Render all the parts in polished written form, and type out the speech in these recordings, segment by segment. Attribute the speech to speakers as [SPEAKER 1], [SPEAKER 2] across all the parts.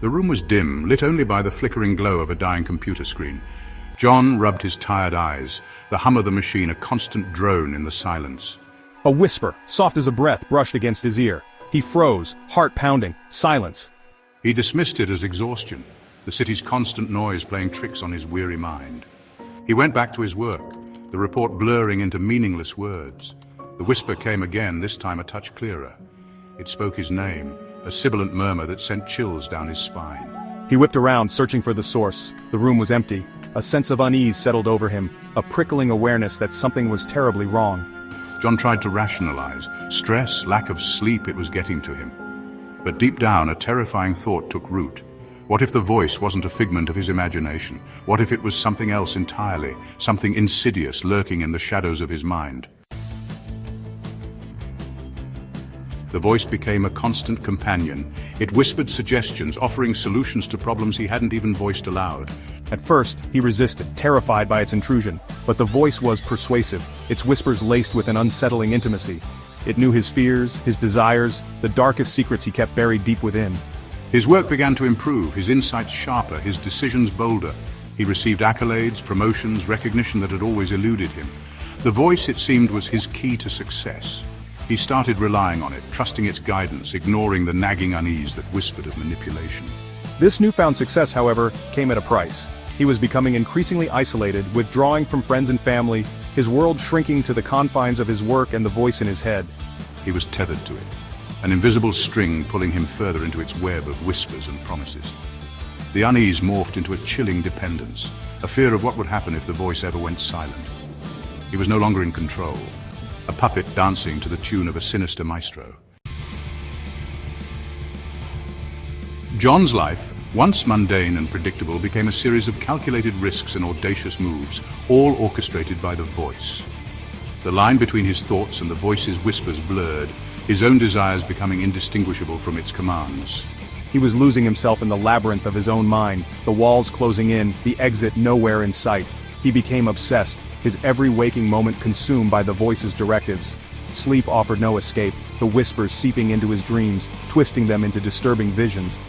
[SPEAKER 1] The room was dim, lit only by the flickering glow of a dying computer screen. John rubbed his tired eyes, the hum of the machine a constant drone in the silence.
[SPEAKER 2] A whisper, soft as a breath, brushed against his ear. He froze, heart pounding, silence.
[SPEAKER 1] He dismissed it as exhaustion, the city's constant noise playing tricks on his weary mind. He went back to his work, the report blurring into meaningless words. The whisper came again, this time a touch clearer. It spoke his name, a sibilant murmur that sent chills down his spine.
[SPEAKER 2] He whipped around, searching for the source. The room was empty. A sense of unease settled over him, a prickling awareness that something was terribly wrong.
[SPEAKER 1] John tried to rationalize. Stress, lack of sleep, it was getting to him. But deep down, a terrifying thought took root. What if the voice wasn't a figment of his imagination? What if it was something else entirely, something insidious lurking in the shadows of his mind? The voice became a constant companion. It whispered suggestions, offering solutions to problems he hadn't even voiced aloud.
[SPEAKER 2] At first, he resisted, terrified by its intrusion, but the voice was persuasive, its whispers laced with an unsettling intimacy. It knew his fears, his desires, the darkest secrets he kept buried deep within.
[SPEAKER 1] His work began to improve, his insights sharper, his decisions bolder. He received accolades, promotions, recognition that had always eluded him. The voice, it seemed, was his key to success. He started relying on it, trusting its guidance, ignoring the nagging unease that whispered of manipulation.
[SPEAKER 2] This newfound success, however, came at a price. He was becoming increasingly isolated, withdrawing from friends and family, his world shrinking to the confines of his work and the voice in his head.
[SPEAKER 1] He was tethered to it, an invisible string pulling him further into its web of whispers and promises. The unease morphed into a chilling dependence, a fear of what would happen if the voice ever went silent. He was no longer in control, a puppet dancing to the tune of a sinister maestro. John's life, once mundane and predictable, became a series of calculated risks and audacious moves, all orchestrated by the voice. The line between his thoughts and the voice's whispers blurred, his own desires becoming indistinguishable from its commands.
[SPEAKER 2] He was losing himself in the labyrinth of his own mind, the walls closing in, the exit nowhere in sight. He became obsessed, his every waking moment consumed by the voice's directives. Sleep offered no escape, the whispers seeping into his dreams, twisting them into disturbing visions.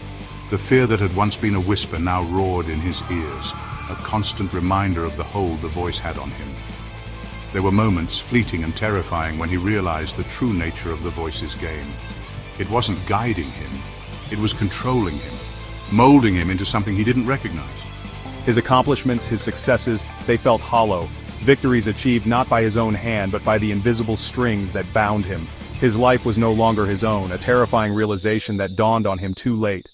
[SPEAKER 1] The fear that had once been a whisper now roared in his ears, a constant reminder of the hold the voice had on him. There were moments, fleeting and terrifying, when he realized the true nature of the voice's game. It wasn't guiding him, it was controlling him, molding him into something he didn't recognize.
[SPEAKER 2] His accomplishments, his successes, they felt hollow. Victories achieved not by his own hand but by the invisible strings that bound him. His life was no longer his own, a terrifying realization that dawned on him too late.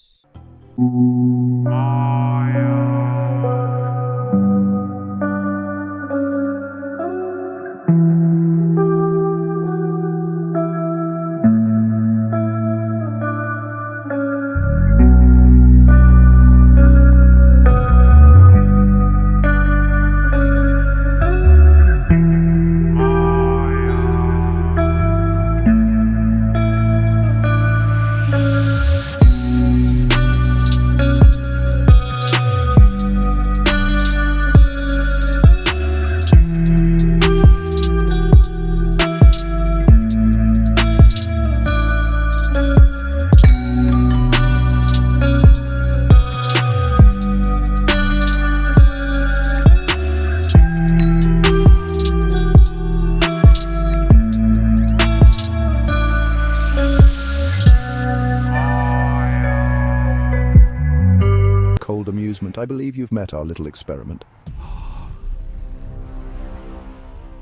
[SPEAKER 3] Cold amusement. I believe you've met our little experiment.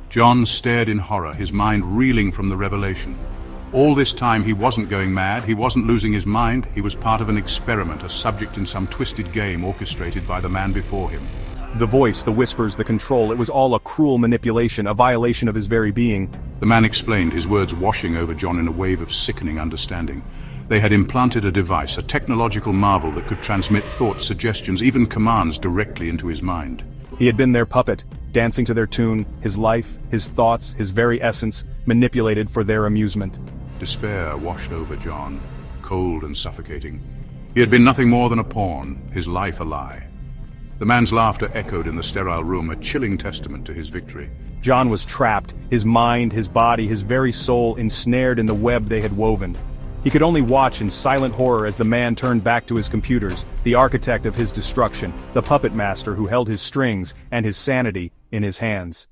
[SPEAKER 1] John stared in horror, his mind reeling from the revelation. All this time he wasn't going mad, he wasn't losing his mind, he was part of an experiment, a subject in some twisted game orchestrated by the man before him.
[SPEAKER 2] The voice, the whispers, the control, it was all a cruel manipulation, a violation of his very being.
[SPEAKER 1] The man explained, his words washing over John in a wave of sickening understanding. They had implanted a device, a technological marvel that could transmit thoughts, suggestions, even commands directly into his mind.
[SPEAKER 2] He had been their puppet, dancing to their tune, his life, his thoughts, his very essence, manipulated for their amusement.
[SPEAKER 1] Despair washed over John, cold and suffocating. He had been nothing more than a pawn, his life a lie. The man's laughter echoed in the sterile room, a chilling testament to his victory.
[SPEAKER 2] John was trapped, his mind, his body, his very soul ensnared in the web they had woven. He could only watch in silent horror as the man turned back to his computers, the architect of his destruction, the puppet master who held his strings and his sanity in his hands.